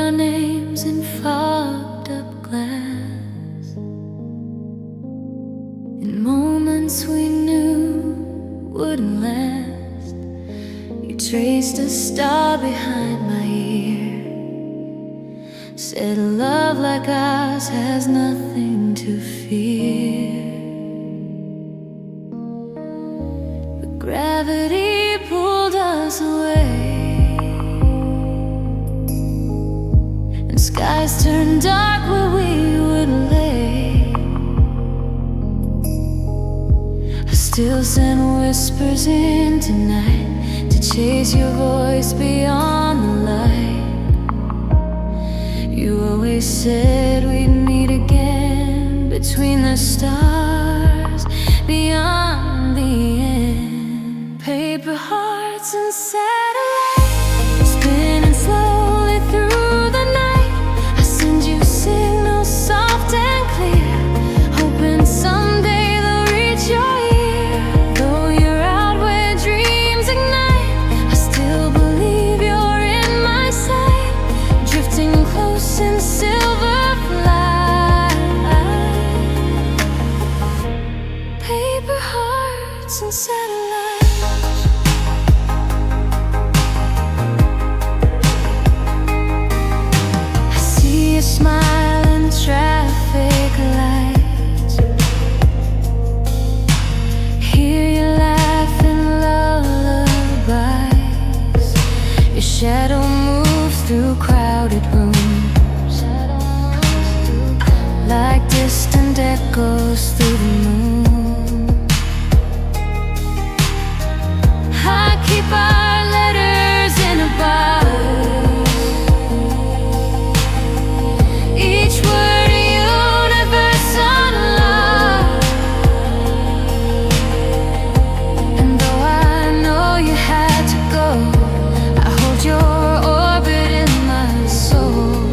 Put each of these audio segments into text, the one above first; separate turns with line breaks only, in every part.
our names in fogged up glass. In moments we knew wouldn't last, you traced a star behind my ear, said love like ours has nothing to fear. But gravity pulled us away, and skies turned dark where we would lay. I still send whispers in tonight to chase your voice beyond the light. You always said we'd meet again between the stars, beyond the end. Paper hearts and satellites spinning slowly through the night. I send you signals soft and clear, hoping someday they'll reach your ear. Though you're out where dreams ignite, I still believe you're in my sight, drifting close in silver flight. Paper hearts and satellites. I see you smile in traffic lights, hear you laugh in lullabies. Your shadow moves through crowded rooms, like distant echoes through the moon. I keep our letters in a box, each word a universe unlocked. And though I know you had to go, I hold your orbit in my soul.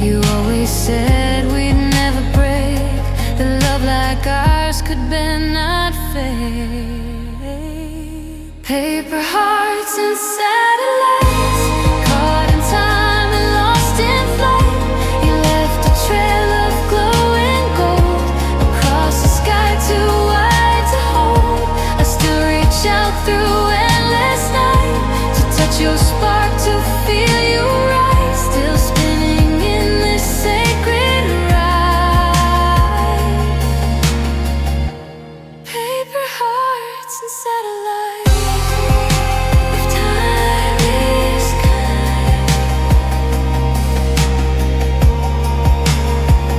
You always said we'd never break, that love like ours could bend, not fade. Paper hearts and satellites, caught in time and lost in flight. You left a trail of glowing gold across the sky, too wide to hold. I still reach out through endless night to touch your spark, to feel you rise, still spinning in this sacred ride. Paper hearts and satellites. If time is kind,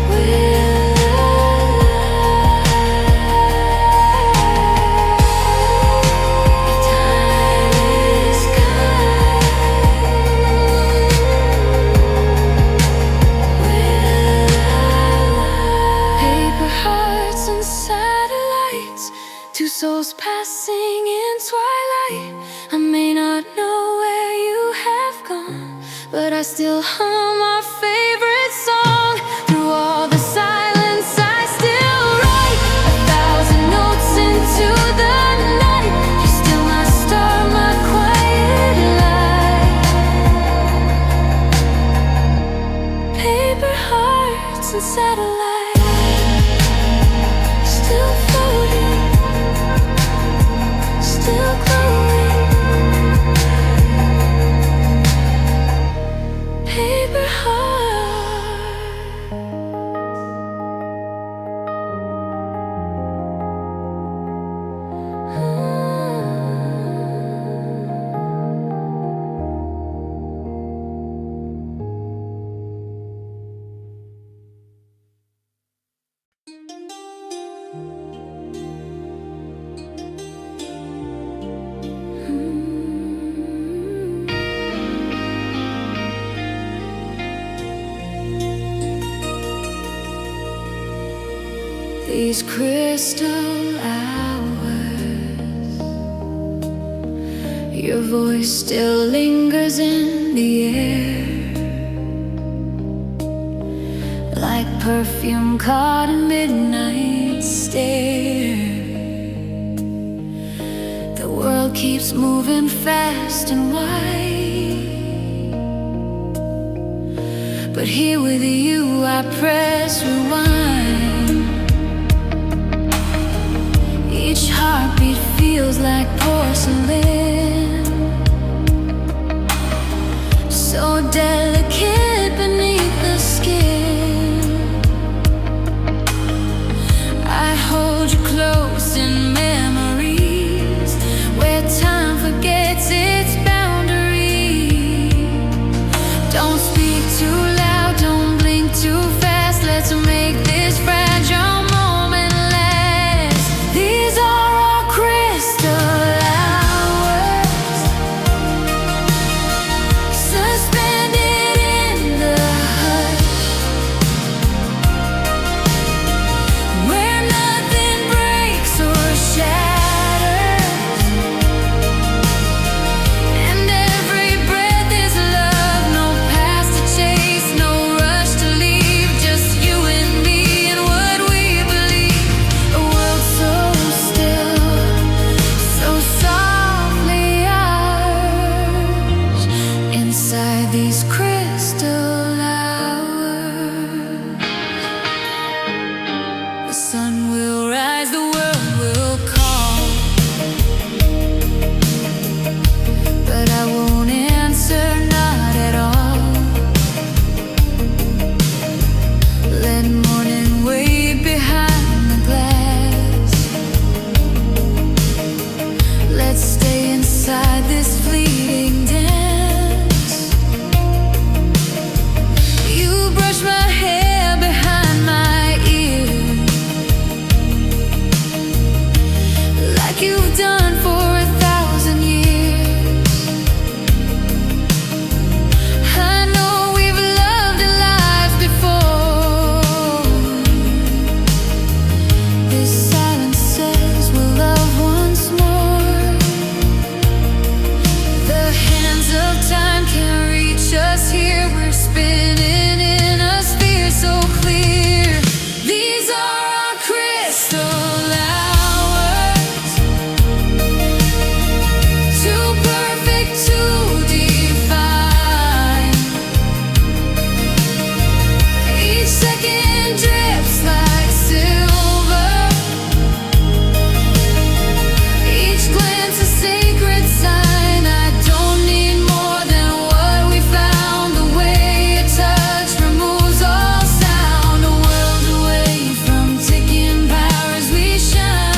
we'll align. If time is kind, we'll align. Paper hearts and satellites, two souls passing in twilight. I may not know where you have gone, but I still hum our favorite song. Through all the silence I still write 1,000 notes into the night. You're still my star, my quiet light. Paper hearts and satellites, still floating, still glowing. Paper heart. These crystal hours, your voice still lingers in the air, like perfume caught in midnight stare. The world keeps moving fast and wide, but here with you I press rewind. Each heartbeat feels like porcelain, so delicate beneath the skin. I hold you close in memories where time forgets its boundary. Don't speak too loud, don't blink too fast. Let's make this fragile moment last. These are our crystal hours, suspended in the hush, where nothing breaks or shatters, and every breath is love. No past to chase, no rush to leave, just you and me and what we believe. A world so still, so softly ours, inside these crystal hours. The sun will rise, the world will call, but I won't answer, not at all. Let morning wait behind the glass. Let's stay inside this fleeting dance. You brush my hair behind my ear, like you've done for 1,000 years. I know we've loved in lives before. This silence says we'll love once more. The hands of time can't reach us here. We're spinning in a sphere so clear. These are our crystal hours, too perfect to define. Each second drips like silver, each glance a sacred sign. I don't need more than what we found. The way your touch removes all sound. A world away from ticking powers, we shine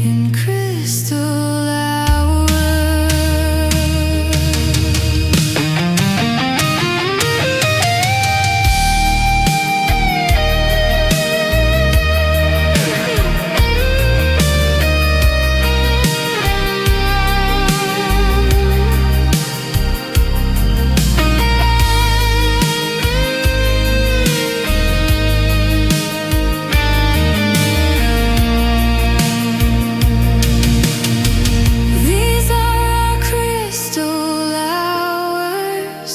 in crystal hours. These are our crystal hours,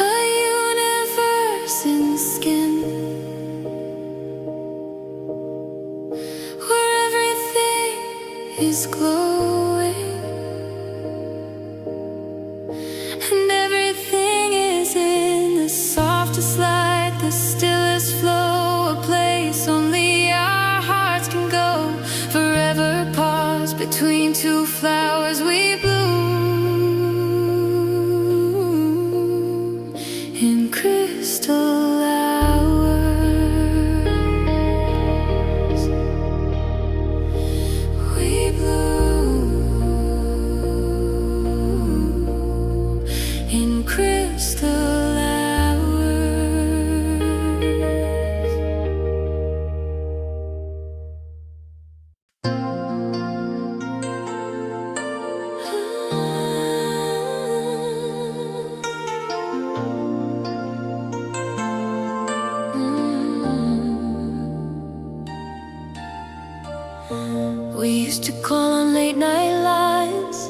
a universe in skin, where everything is glowing and everything is in the softest light, the stillest flow, a place only our hearts can go. Forever pause between two flowers we bloom in crystal hours. We bloom in crystal hours. We used to call on late night lines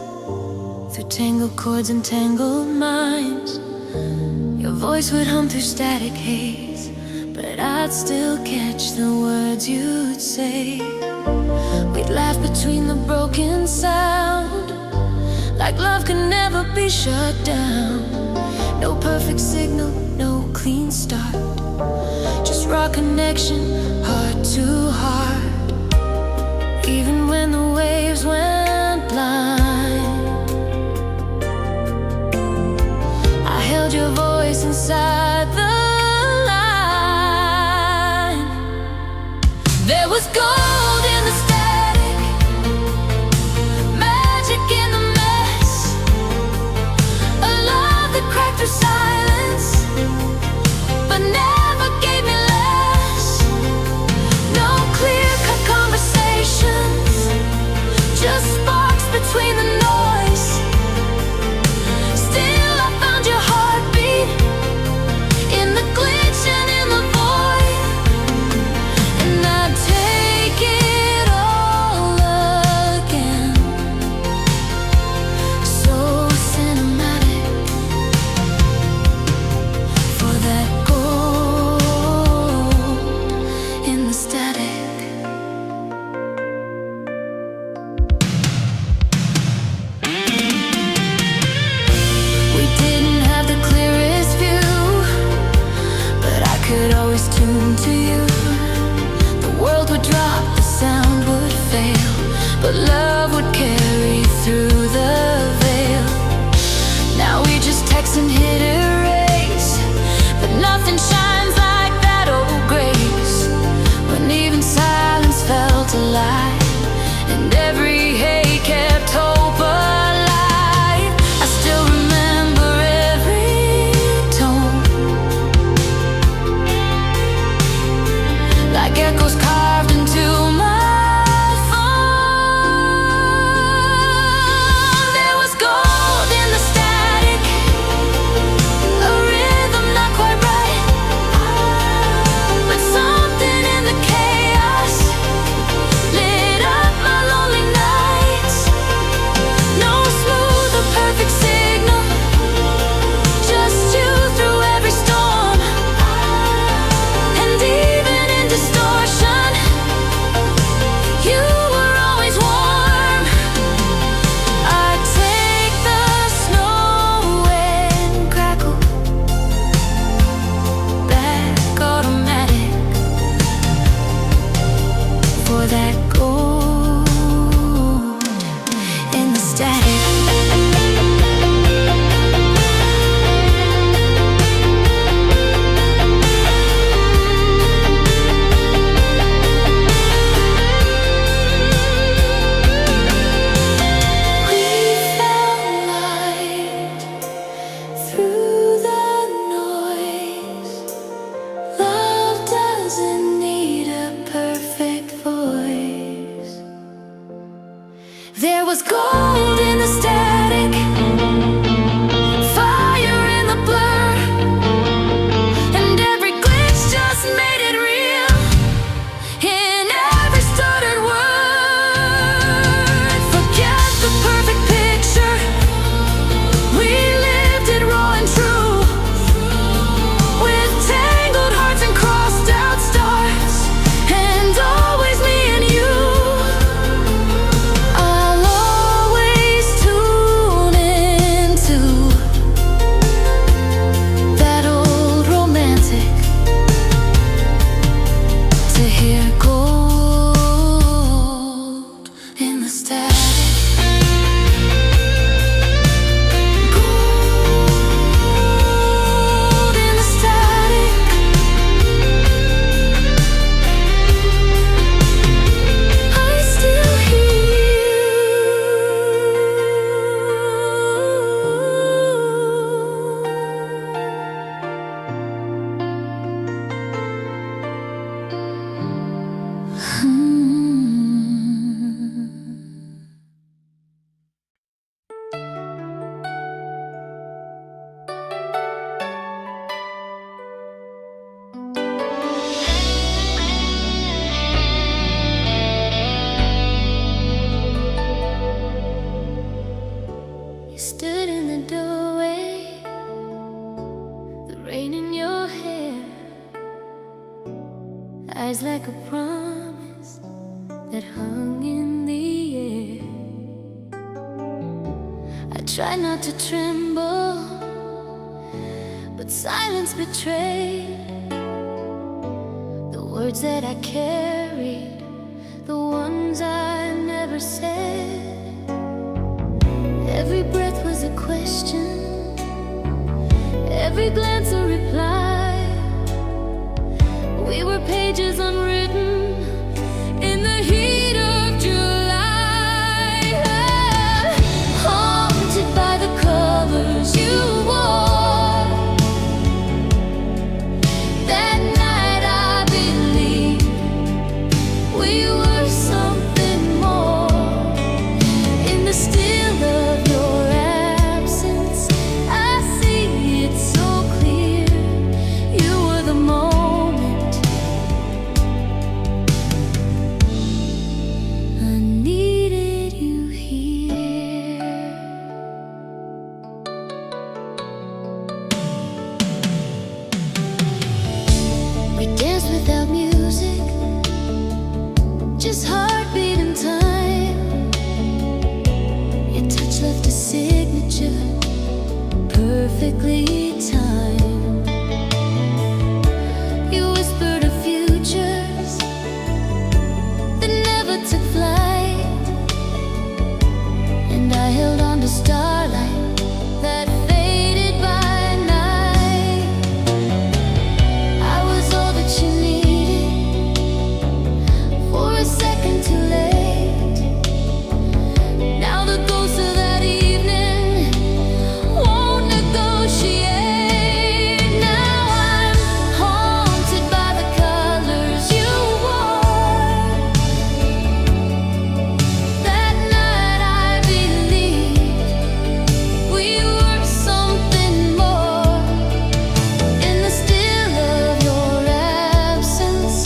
through tangled chords and tangled minds. Your voice would hum through static haze, but I'd still catch the words you'd say. We'd laugh between the broken sound, like like love can never be shut down. No perfect signal, no clean start, just raw connection, heart to heart. Even when the waves went blind, I held your voice inside the line. There was gold in the static, magic in the mess, a love that cracked through silence, but never gave me less. No clear-cut conversations, just sparks between the noise. Still I found your heartbeat in the glitch and in the void, and I'd take it all again. So cinematic, for that gold in the static. We didn't have the clearest view, but I could always tune to you. The world would drop, the sound would fail, but love would carry through the veil. Now we just text and hit erase, but nothing shines like that old grace, when even silence felt alive, and every hate kept hope alive. I still remember every tone, like echoes carved into my phone. There was gold in the static, a rhythm not quite right, but something in the chaos lit up my lonely nights. No smooth or perfect signal, just you through every storm, and even in distortion, you were always warm. I'd take the snow and crackle, back automatic, for that gold in the static. We found light through the noise. Love doesn't need a perfect voice. There was gold in the static, fire in the blur, and every glitch just made it real. In every stuttered word, forget the perfect picture, we lived it raw and true, with tangled hearts and crossed out stars, and always me and you. I'll always tune into that old romantic, to hear gold in the static. Gold in the static. I still hear You stood in the doorway, the rain in your hair, eyes like a promise that hung in the air. I try not to tremble, but silence betrayed the words that I carried, the ones I never said. Every breath was a question, every glance a reply. We were pages unwritten in the heat of July. Haunted by the colors you wore. That night I believed we were something more. In the still of your absence, I see it so clear. You were the moment I needed you here. We danced without music, just heartbeat and time. Your touch left a signature, perfectly timed. You whispered of futures that never took flight, and I held on to starlight that faded by night. I was all that you needed, for a second too late. Now the ghost of that evening won't negotiate. Now I'm haunted by the colors you wore. That night I believed we were something more. In the still of your absence,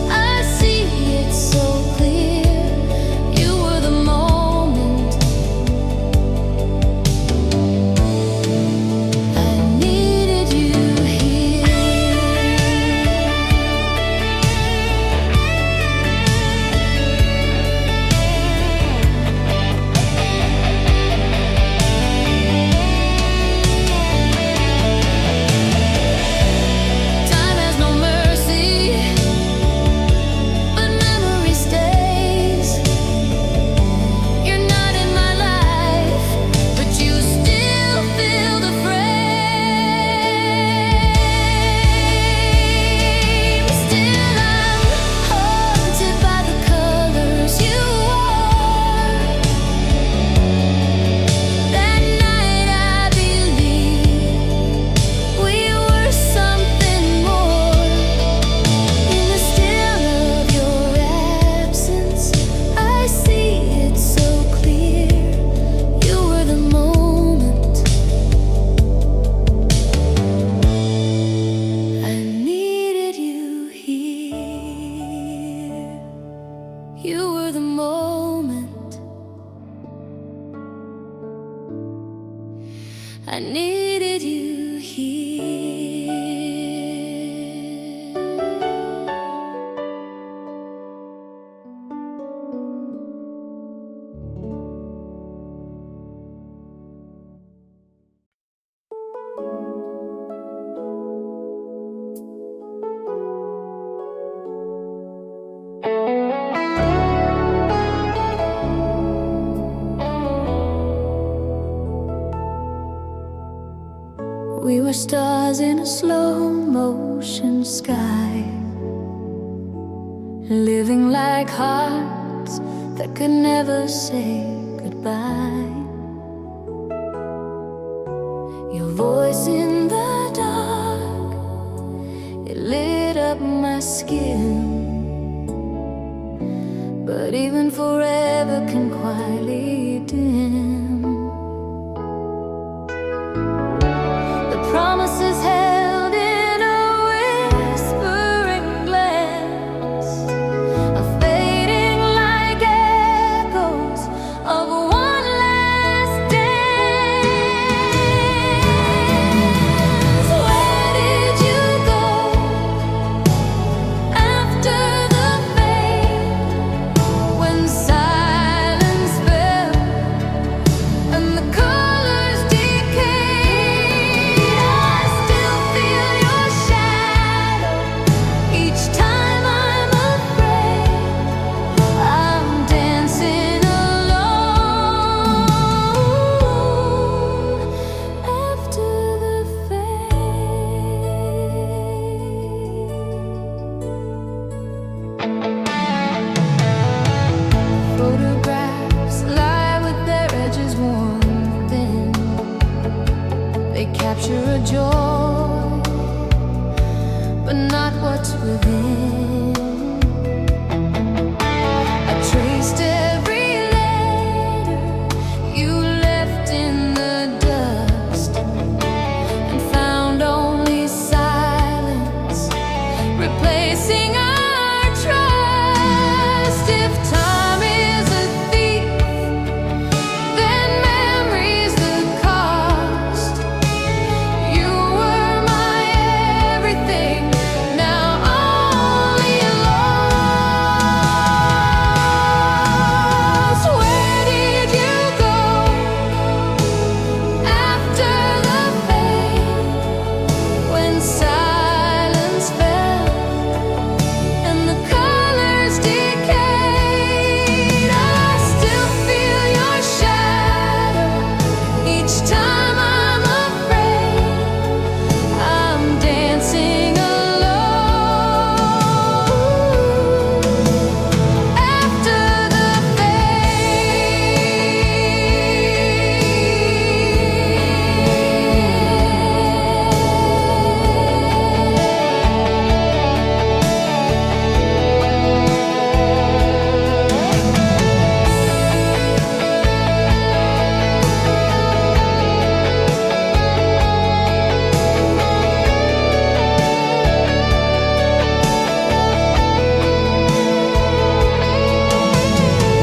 I see it so clear. You were the moment I needed you here. Time has no mercy, but memory stays. You're not in my life, but you still fill the frame. Still I'm haunted by the colors you wore. That night I believed we were something more. In the still of your absence, I see it so clear. You were the moment I needed you here. You were the moment I needed you here. We were stars in a slow motion sky, living like hearts that could never say goodbye. Your voice in the dark, it lit up my skin, but even forever can quietly dim the promises held in a whispering glance, are fading like echoes of one last capture a joy, but not what's within. I traced every letter you left in the dust and found only silence replacing our trust. If time is a thief, then memory's the cost. You were my everything, now only lost. Where did you go after the fade, when silence fell and the colors decayed? I still feel your shadow each time I'm afraid. I'm dancing alone after the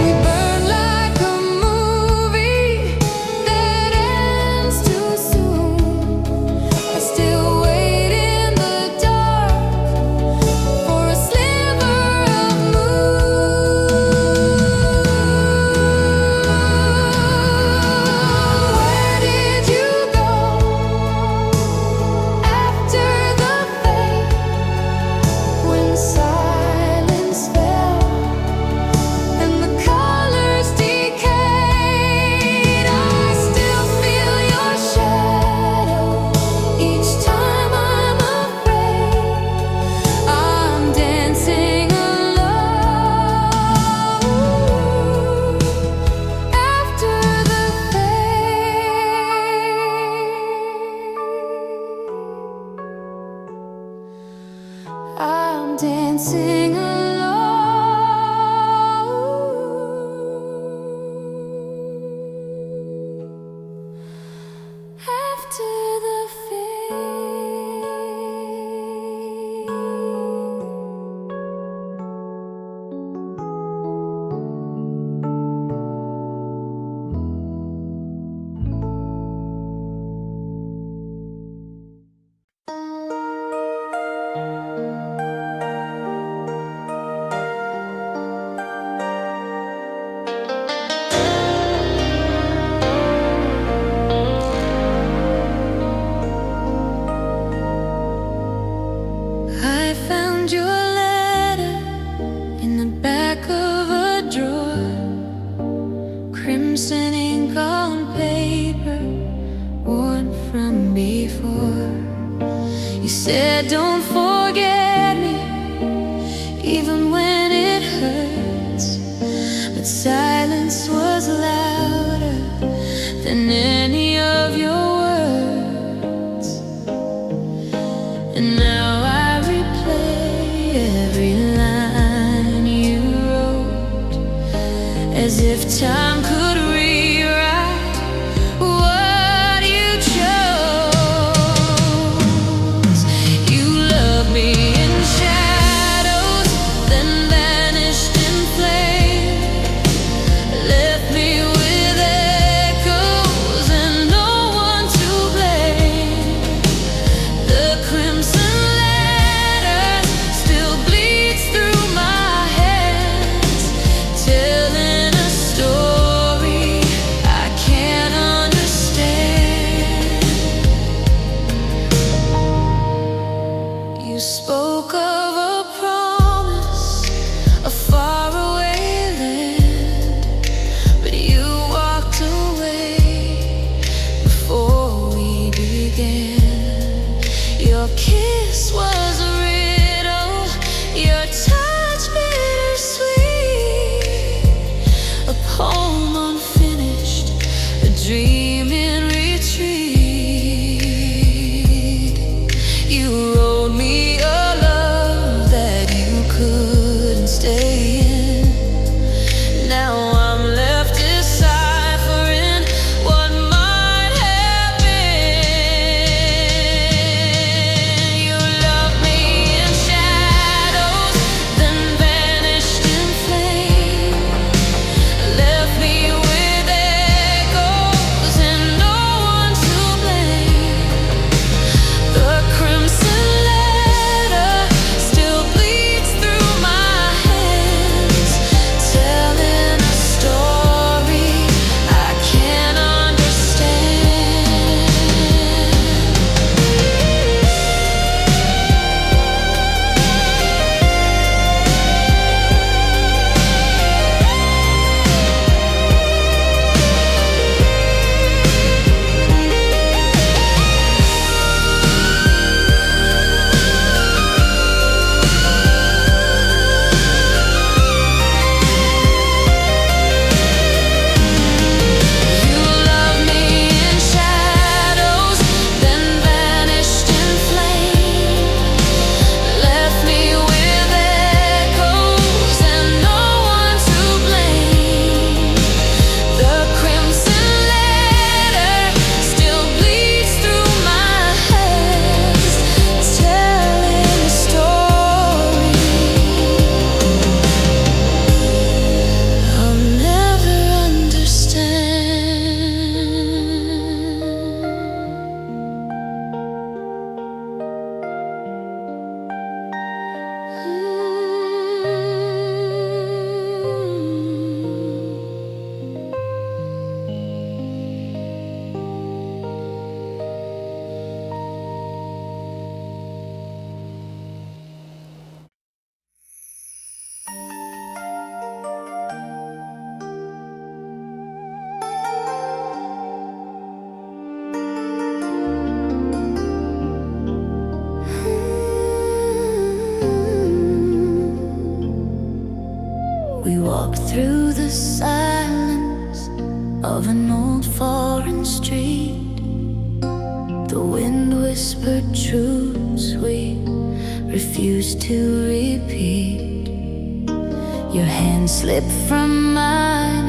we burn like a movie that ends too soon. I still wait in the dark for a sliver of moon. Where did you go after the fade, when silence fell and the colors decayed? I still feel your shadow each time I'm afraid. I'm dancing alone after the fade. I'm dancing alone after the fade. I found your letter in the back of a drawer, crimson ink on paper, worn from before. You said, don't forget me, even when it hurts. But silence was louder than any of your words. And now I replay every line you wrote, as if time could rewrite what you chose. You loved me in shadows, then vanished in flame, left me with echoes and no one to blame. The crimson letter still bleeds through my hands, telling a story I can't understand. You spoke of a promise, a faraway land, but you walked away before we began. Your kiss was a riddle, your touch bittersweet, a poem unfinished, a dream in retreat. through the silence of an old foreign street. The wind whispered truths we refused to repeat. Your hand slipped from mine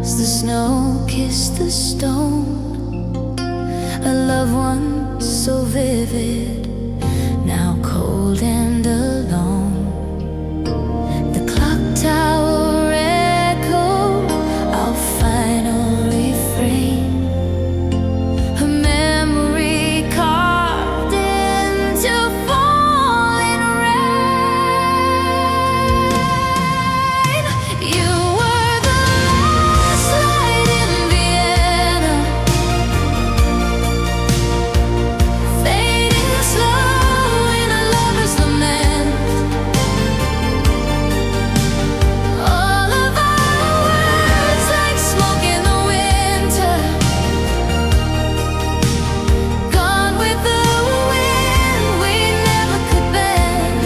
as the snow kissed the stone. A loved one so vivid, now cold and alone. The clock tower echoed our final refrain, a memory carved into falling rain. You were the last light in Vienna, fading slow in a lover's lament. All of our words like smoke in the winter, gone with the wind we never could bend.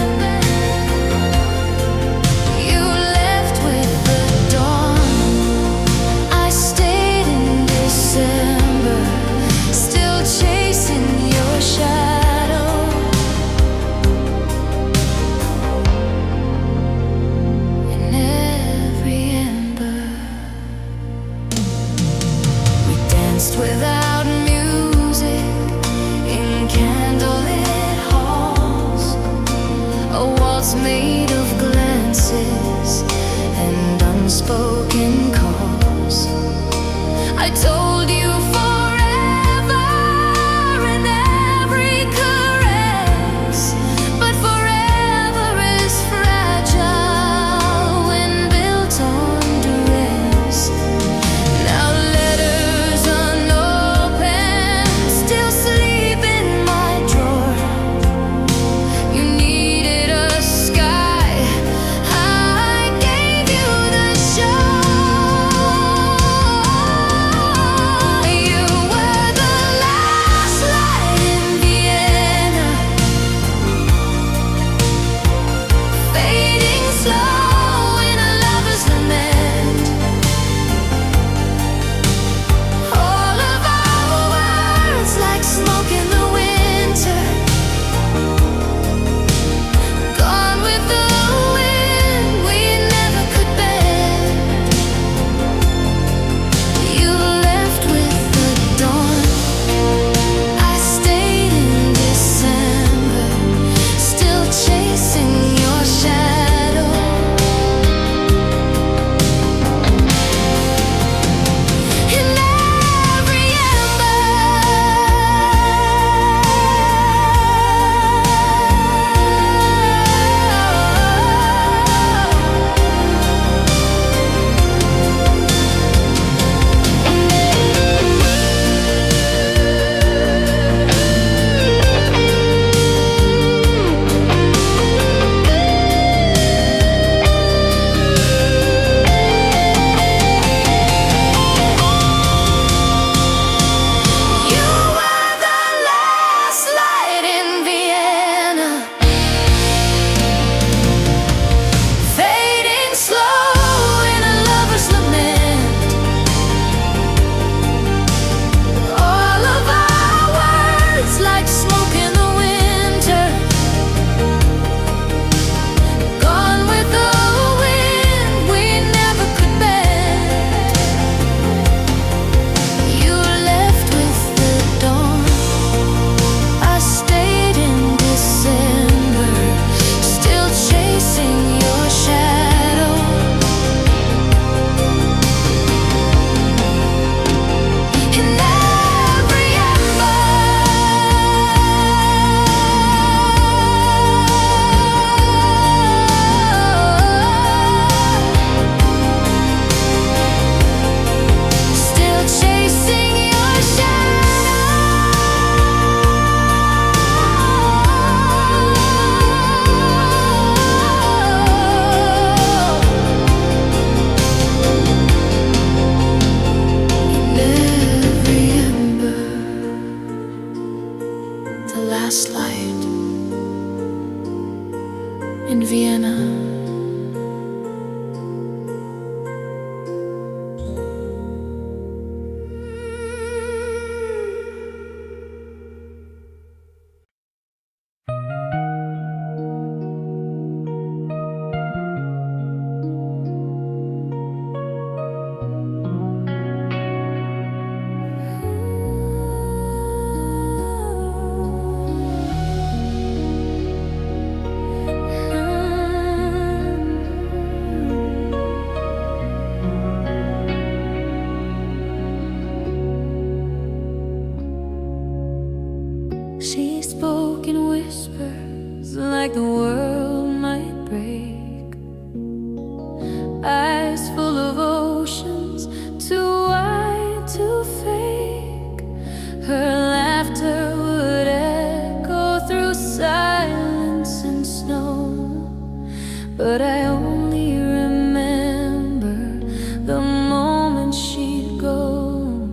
You left with the dawn, I stayed in December, still chasing your shadow. In every ember, we danced without music in candlelit halls, a waltz made of glances and unspoken calls. I told you forever in every caress, but forever is fragile when built on duress. Now letters unopened still sleep in my drawer. You needed a sky, I gave you the shore. You were the last light in Vienna, fading slow in a lover's lament. All of our words like smoke in the winter, gone with the wind we never could bend. You left with the dawn, I stayed in December, still chasing your shadow. In every ember, you were the last light in Vienna, fading slow in a lover's lament. All of our words like smoke in the winter, gone with the wind we never could bend. You left with the dawn, I stayed in December, still chasing your shadow. In every ember, still chasing your shadow. In every ember, the last light in Vienna, like the world might break. Eyes full of oceans, too wide to fake. Her laughter would echo through silence and snow, but I only remember the moment she'd go.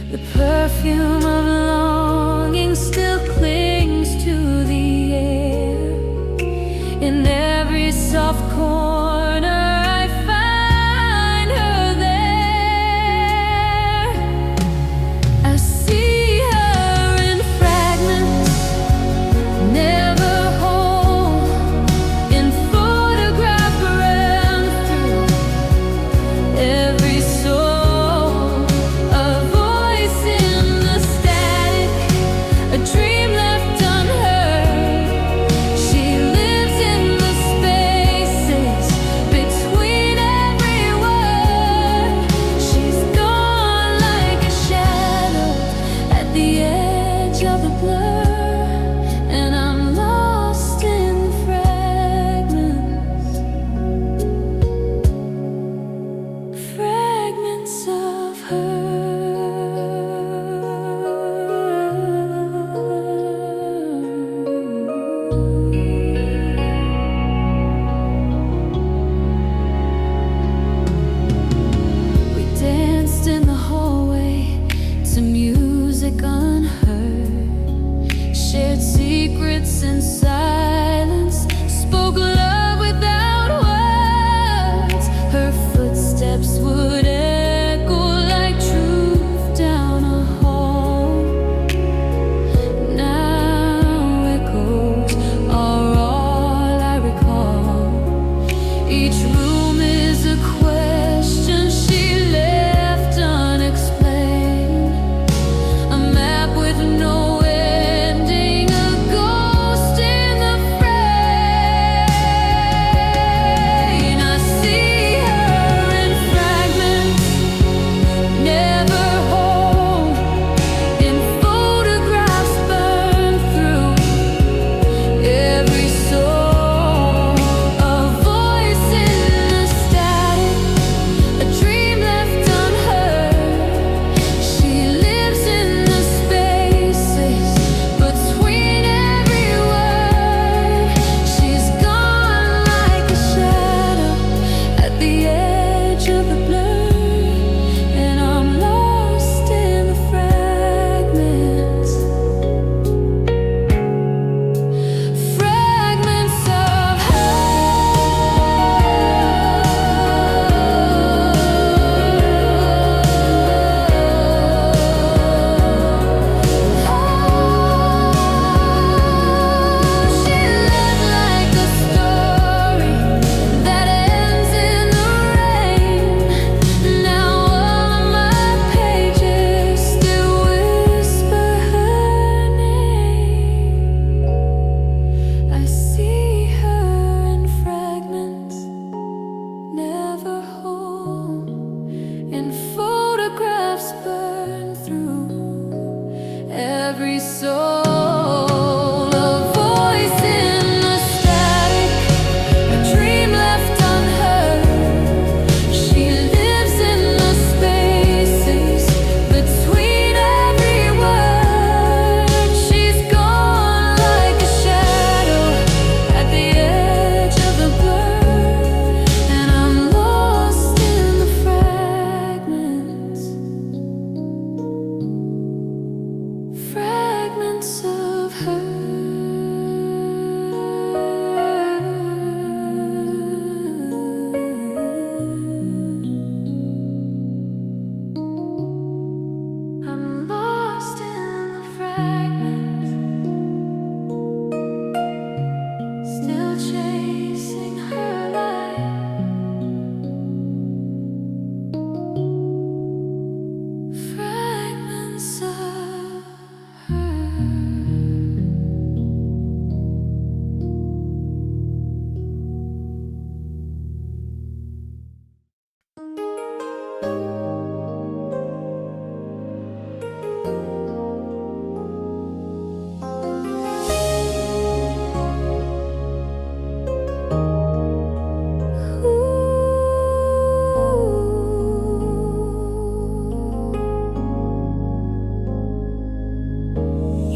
The perfume of longing still clings to the air. In every soft corner I find her there. I see her in fragments, never whole, in photograph run through every soul, a voice in the sky.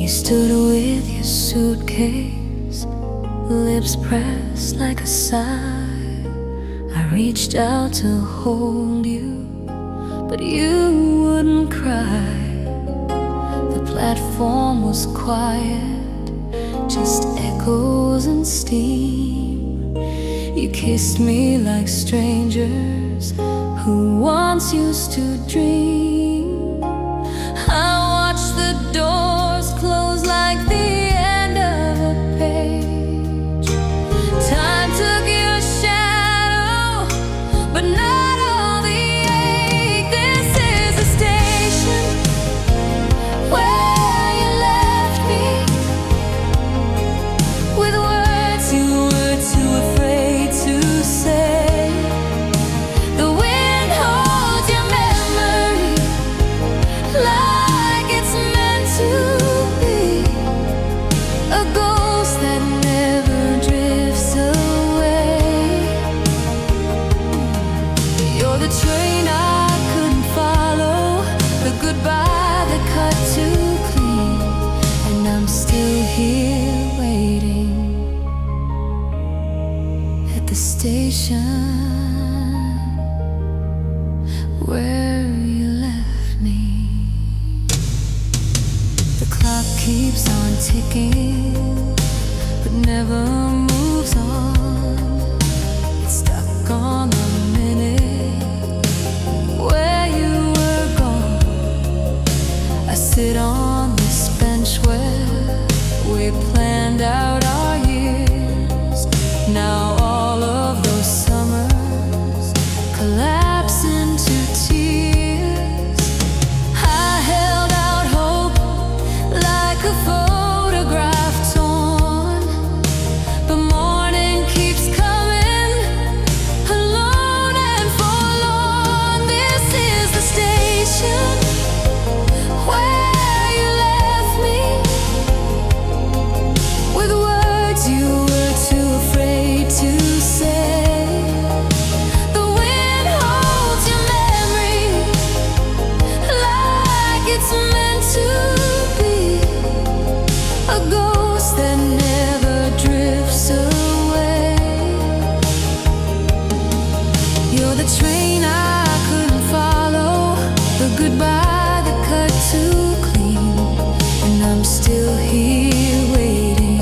You stood with your suitcase, lips pressed like a sigh. I reached out to hold you, but you wouldn't cry. The platform was quiet, just echoes and steam. You kissed me like strangers who once used to dream. I watched the doors close like the end of a page. Time took your shadow, but not all the ache. This is the station where you left me, with words you were too afraid to say. The wind holds your memory like it's meant to be, a ghost that never drifts away. You're the train I couldn't follow, the goodbye that cut too clean, and I'm still here waiting at the station where you left me. The clock keeps on ticking, but never moves on. It's stuck on the minute where you were gone. I sit on this bench where we planned out our years. Now all of those summers collapse into tears. I held out hope like a photograph torn, but morning keeps coming, alone and forlorn. This is the station where you left me, with words you were too afraid to say. The wind holds your memory like it's meant to be, a ghost that never drifts away. You're the train I couldn't follow, the goodbye that cut too clean, and I'm still here waiting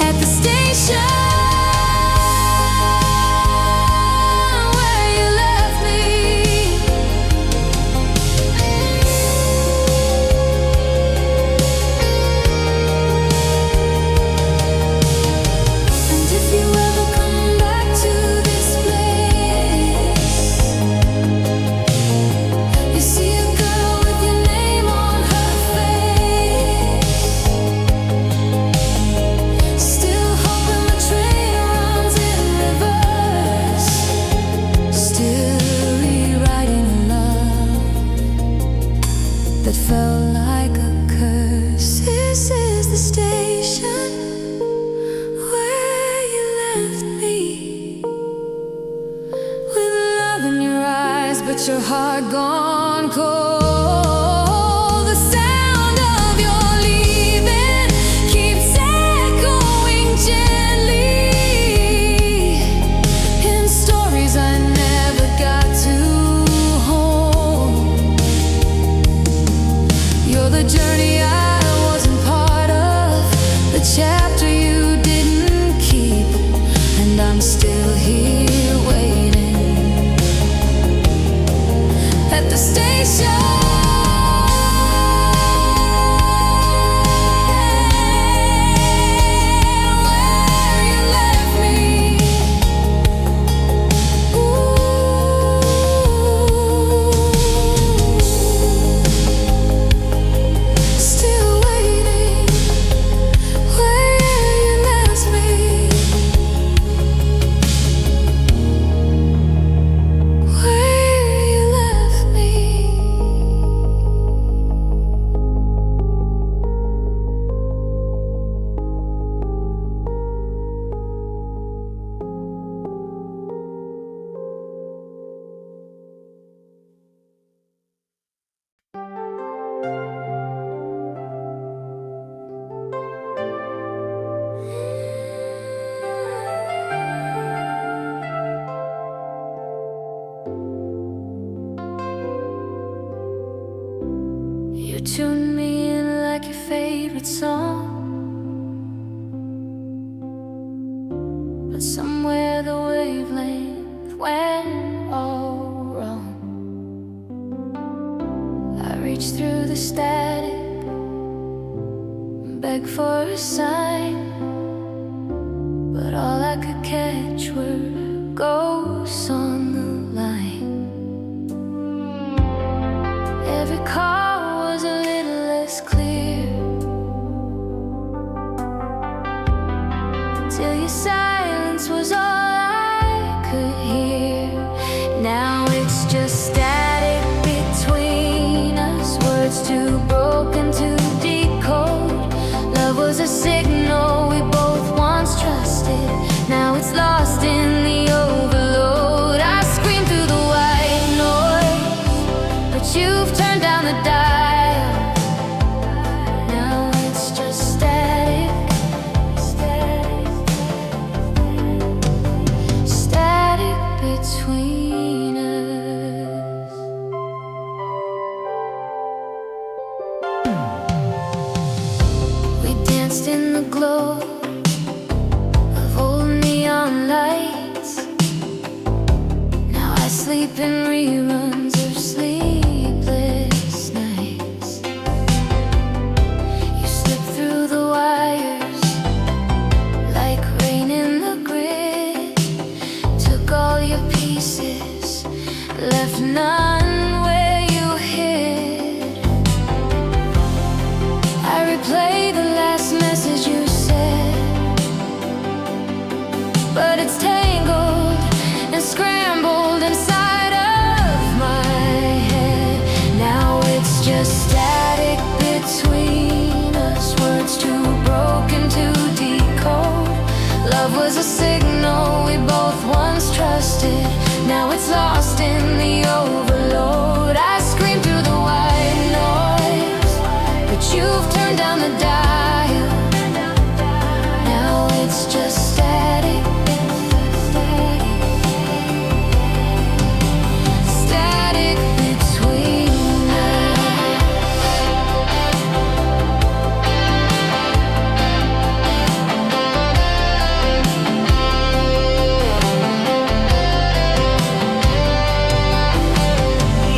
at the station where you left me. And if you ever come back to this place, you see a girl with your name on her face, still hoping the train runs in reverse, still rewriting a love that felt like a curse. This is the station where you left me, with love in your eyes, but your heart gone cold. The sound of your leaving keeps echoing gently in stories I never got to hold. You're the journey I wasn't part of, the chapter you didn't keep, and I'm still here waiting at the station where you left me. Still waiting where you left me, where you left me. tuned me in like your favorite song, but somewhere the wavelength went all wrong. I reached through the static, begged for a sign, but all I could catch were ghosts on the line. Every call was a little less clear, till your silence was all I could hear. Now it's just static between us, words too broken to decode. Love was a signal we both once trusted, now it's lost in the overload. I scream through the white noise, but you've turned down the dial. Now it's just static, static between us. We danced in the glow of old neon lights. Now I sleep in reruns of sleepless nights. You slip through the wires like rain in the grid, took all your pieces, left none where you hid. I replay the last message you said, but it's tangled and scrambled inside of my head. Now it's just static between us, words too broken to decode. Love was a signal we both once trusted, now it's lost in the overload. I scream through the white noise, but you've turned down the dial. Now it's just static, static between us.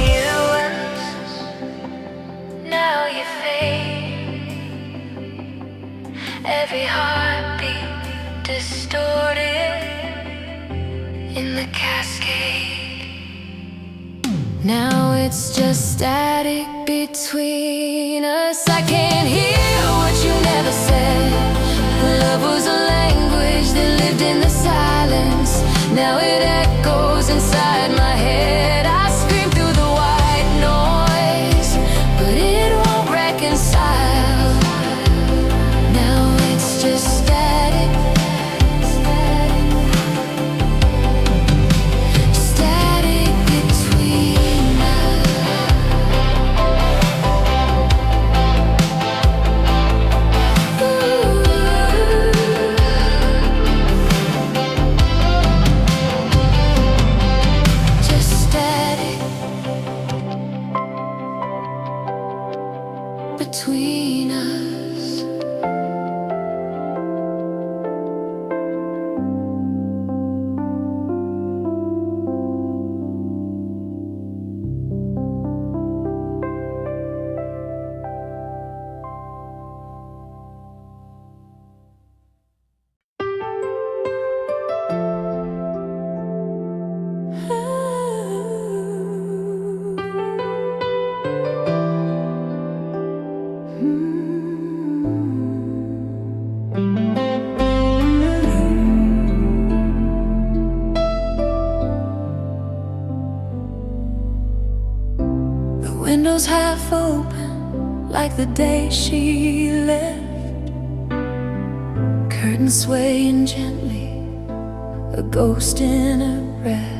You and now you fade, every heartbeat distorted in the cascade. Now it's just static between us. I can't hear what you never said. Love was a language that lived in the silence, now it echoes inside my head. I scream through the white noise, but it won't reconcile. Now it's just static, static between us. Just static between us. The windows half open like the day she left, curtains swaying gently, a ghost in a breath.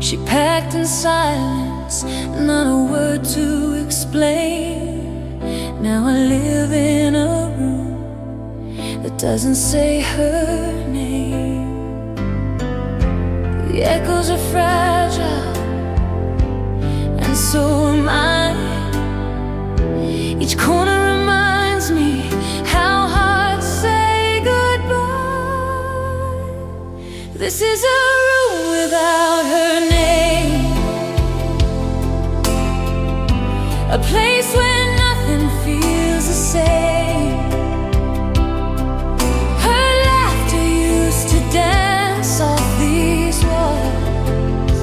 She packed in silence, not a word to explain. Now I live in a room that doesn't say her name. The echoes are fragile, and so am I. This is a room without her name, a place where nothing feels the same. Her laughter used to dance off these walls.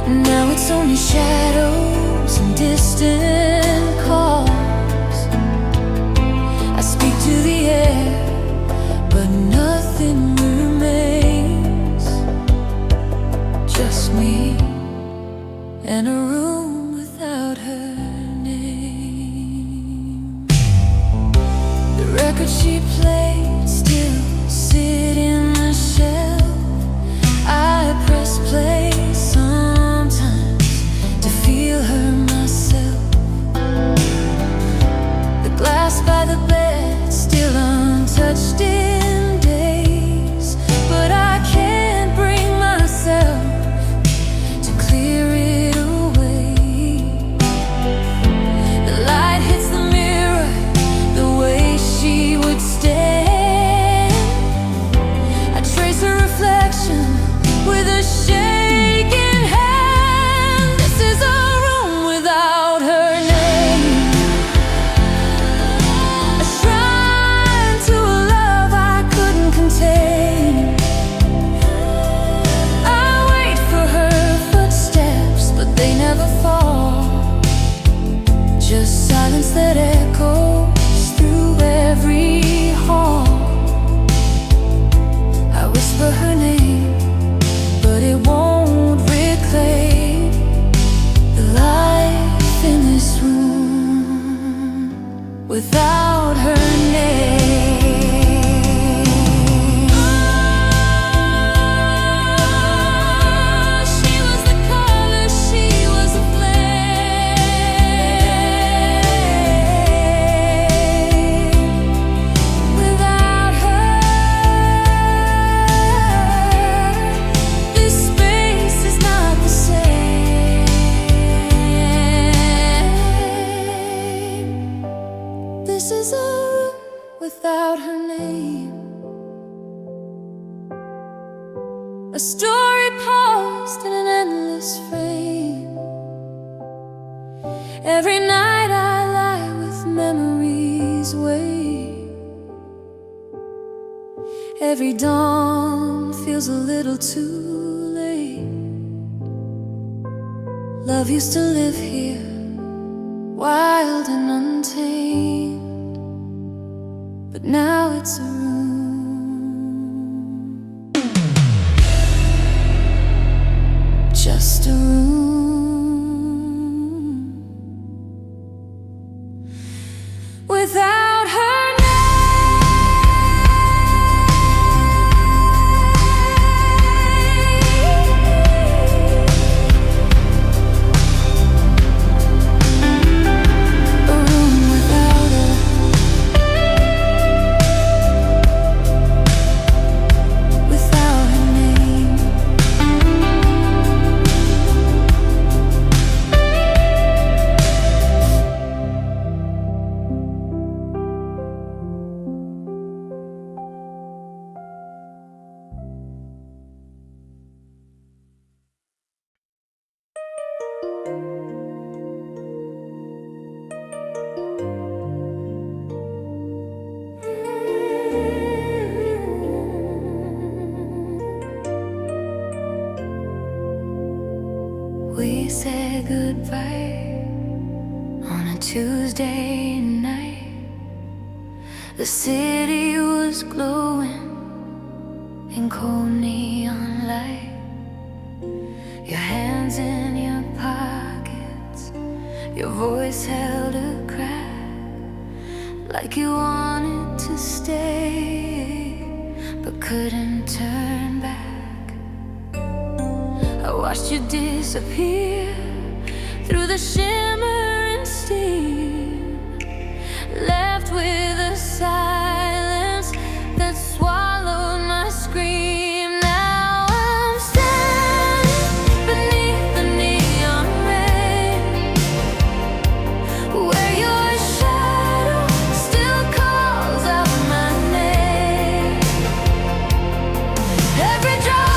Now it's only shadows and distant calls. I speak to the air, but nothing remains. Just me and a room without her name. The record she played still sit in the shelf. I press play sometimes to feel her myself. The glass by the bed still untouched in days, but I can't bring myself to clear it away. The light hits the mirror the way she would stand. I trace her reflection with a shaking hand. This is a room without her name, a shrine to a love I couldn't contain. I wait for her footsteps, but they never fall. Just silence that echoes through every hall. I whisper her name, but it won't reclaim the life in this room without her name. She was the color, she was a flame. Without her, this space is not the same. This is a room without her name, a story paused in an endless frame. Every night I lie with memories wait. Every dawn feels a little too late. Love used to live here, wild and untamed, but now it's a room, just a room without her name, a room without her, without her name. We said goodbye on a Tuesday night. The city was glowing in cold neon light. Your hands in your pockets, your voice held a crack, like you wanted to stay but couldn't turn back. I watched you disappear through the shimmering steam, left with a silence that swallowed my scream. Now I'm standing beneath the neon rain, where your shadow still calls out my name. Every drop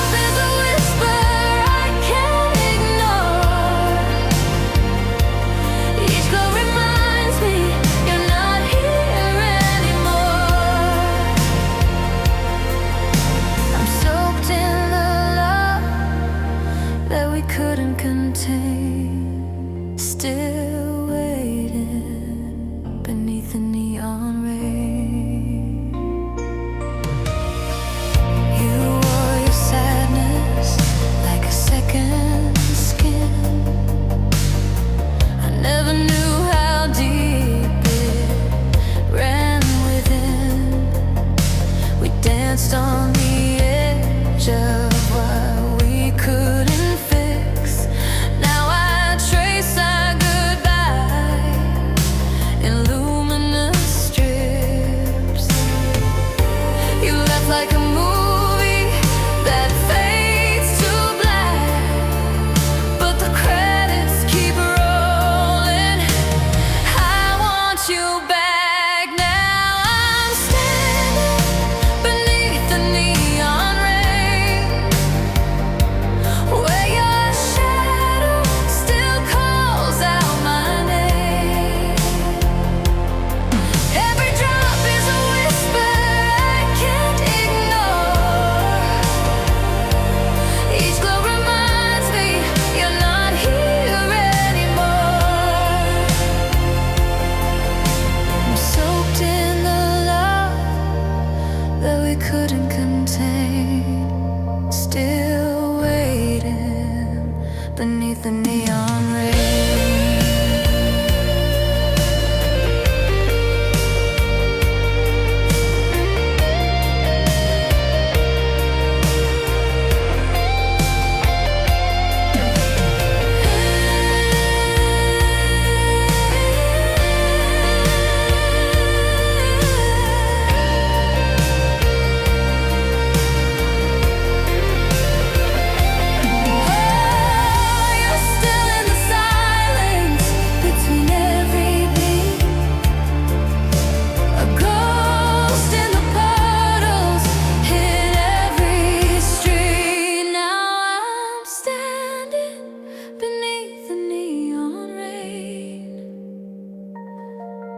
neon rays.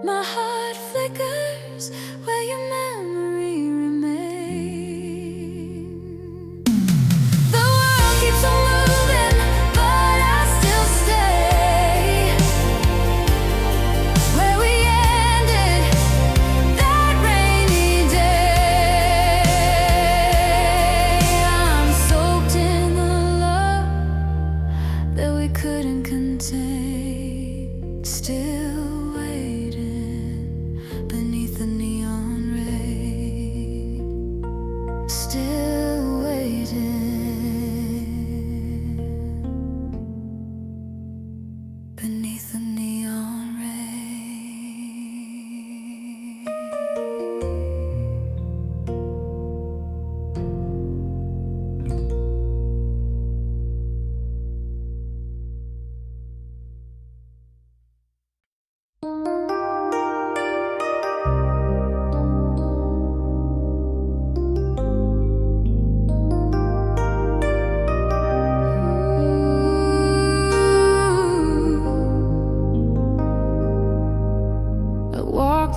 My heart flickers where your memory remains. The world keeps on moving, but I still stay where we ended that rainy day. I'm soaked in the love that we couldn't contain, still beneath the neon rain, still waiting beneath the neon rain.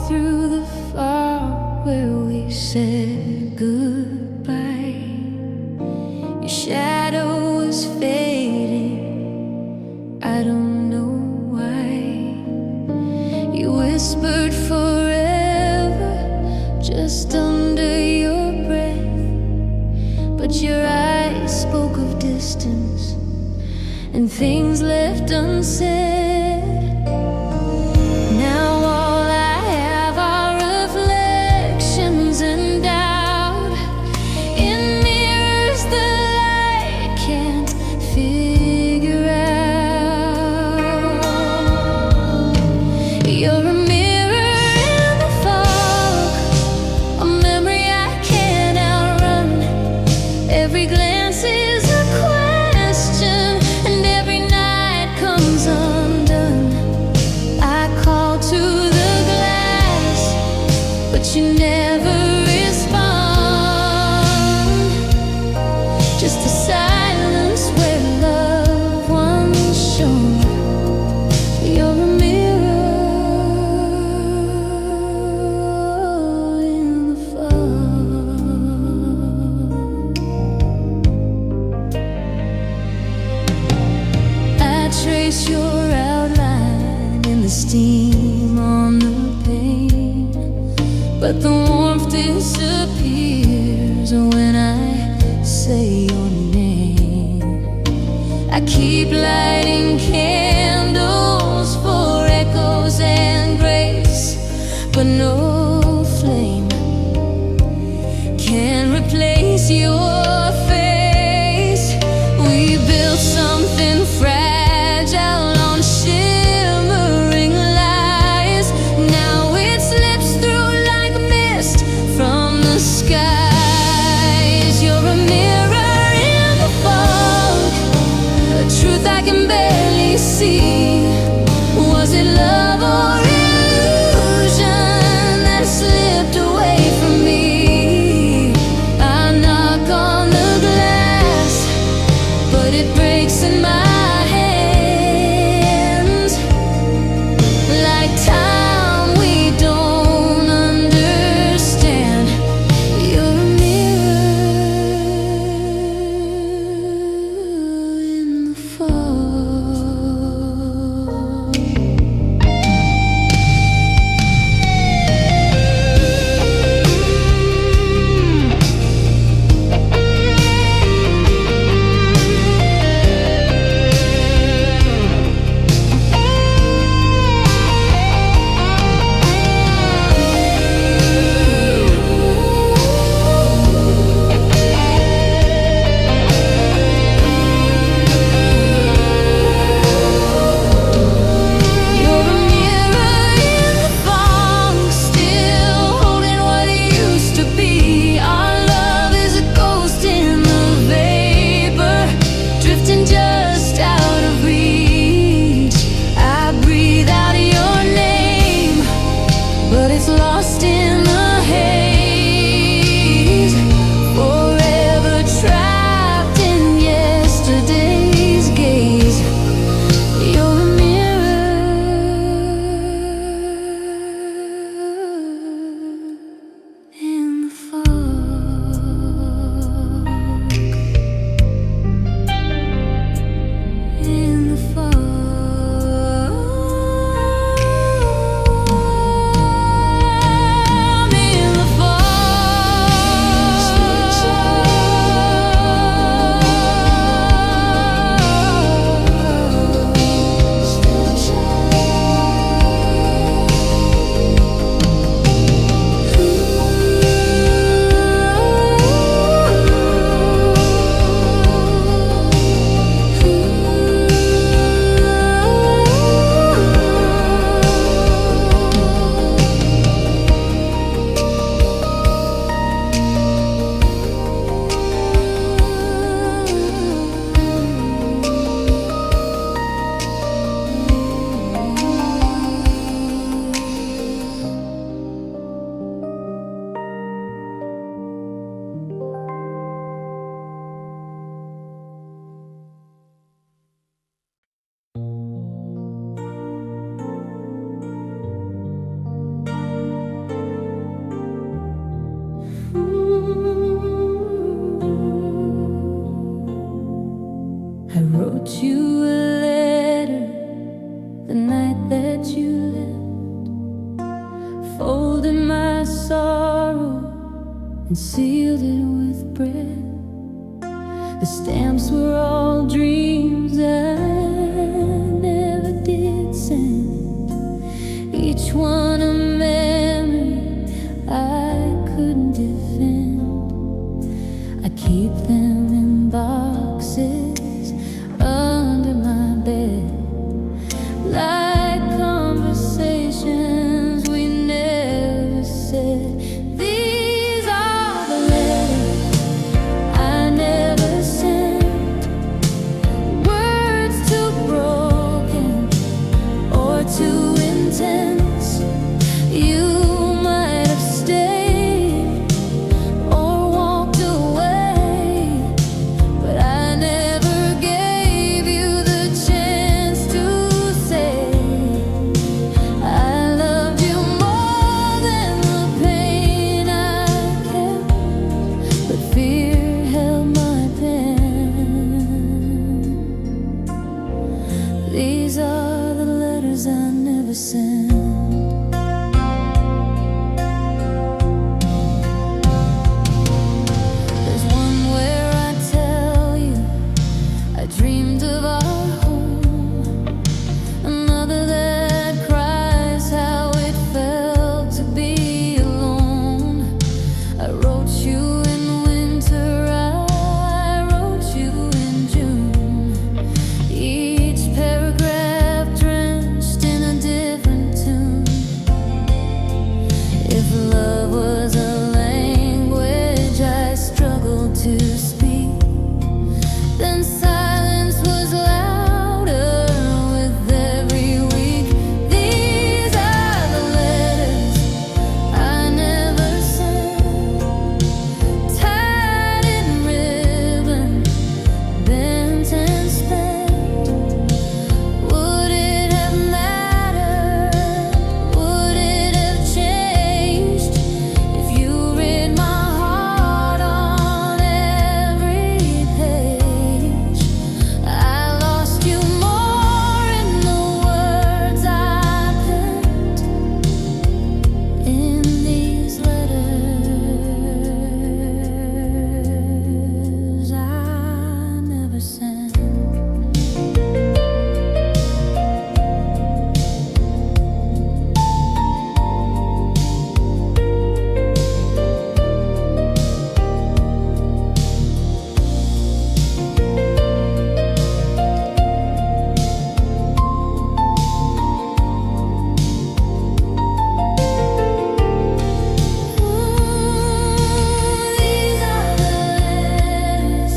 Through the fog where we said goodbye, your shadow was fading, I don't know why. You whispered forever just under your breath, but your eyes spoke of distance and things left unsaid. Now every glance is a question, and every night comes undone. I call to the glass, but you never respond. Just a silence where love once shone. You're a mirror in the fog. Trace your outline in the steam on the pane, but the warmth disappears when I say your name. I keep lighting candles for echoes and grace, but no flame can replace your face. We built something fragile on shimmering lies. Now it slips through like mist from the skies. You're a mirror in the fog, a truth I can barely see. Was it love or illusion that slipped away from me? I knock on the glass, but it breaks in my fall. and sealed it with bread. The stamps were all dreams I never did send, each one a memory I couldn't defend. I keep them in boxes under my bed, like conversations we never said. These are the letters I never sent, words too broken or too intense. You might have stayed or walked away, but I never gave you the chance to say I loved you more than the pain I kept, but fear held my pen. These are the letters I never sent. There's one where I tell you I dreamed of our home, another that cries how it felt to be alone. I wrote you in winter, I wrote you in June, each paragraph drenched in a different tune. If love was a language I struggled to speak, then silence was louder with every week. These are the letters I never sent, tied in ribbon, bent and spent. Would it have mattered? Would it have changed if you read my heart on every page? I lost you more in the words I penned in these letters I never sent. These are the letters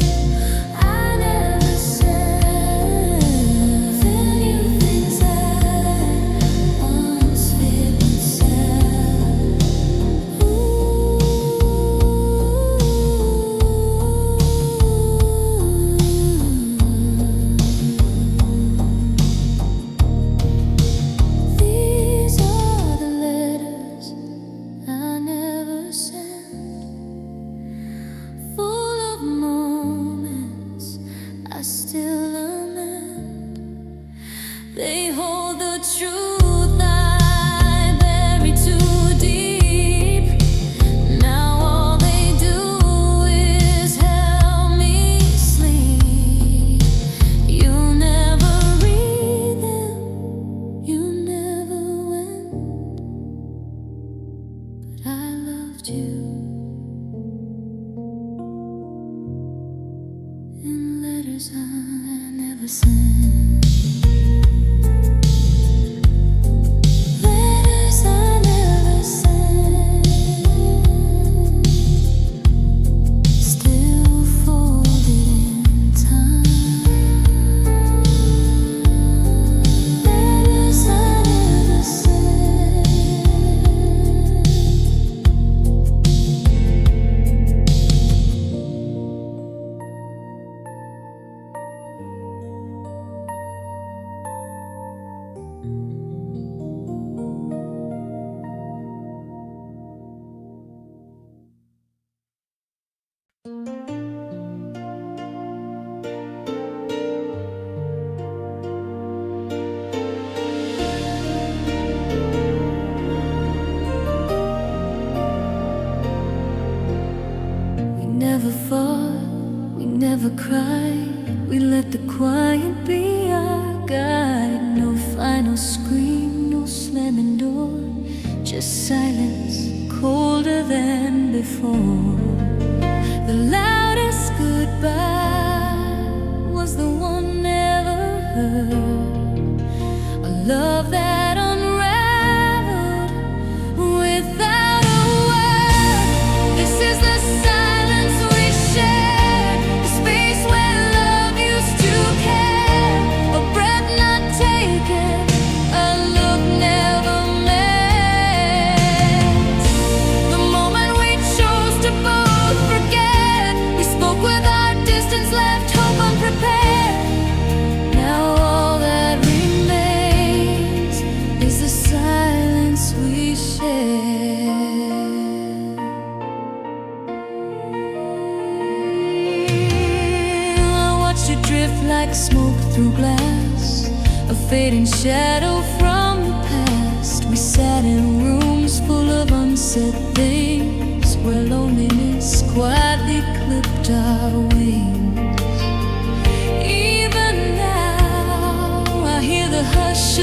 I never sent. Tell you things I once feared would sound. These are the letters I never sent, full of moments I still lament. They hold the truth I buried too deep. Now all they do is help me sleep. You never read them, you never went, but I loved you in letters I never sent. Letters I never sent, still folded in time. Letters I never sent. cry, no scream, no slamming door, just silence, colder than before. The loudest goodbye was the one never heard, a love that unraveled without a word. This is the silence we shared, the space where love used to care, a breath not taken, a look never met. The moment we chose to both forget, we spoke with our distance, left hope unprepared. Now all that remains is the silence we share. I watched you drift like smoke through glass, a fading shadow from the past. We sat in rooms full of unsaid things, where loneliness quietly clipped our wings. Even now I hear the hush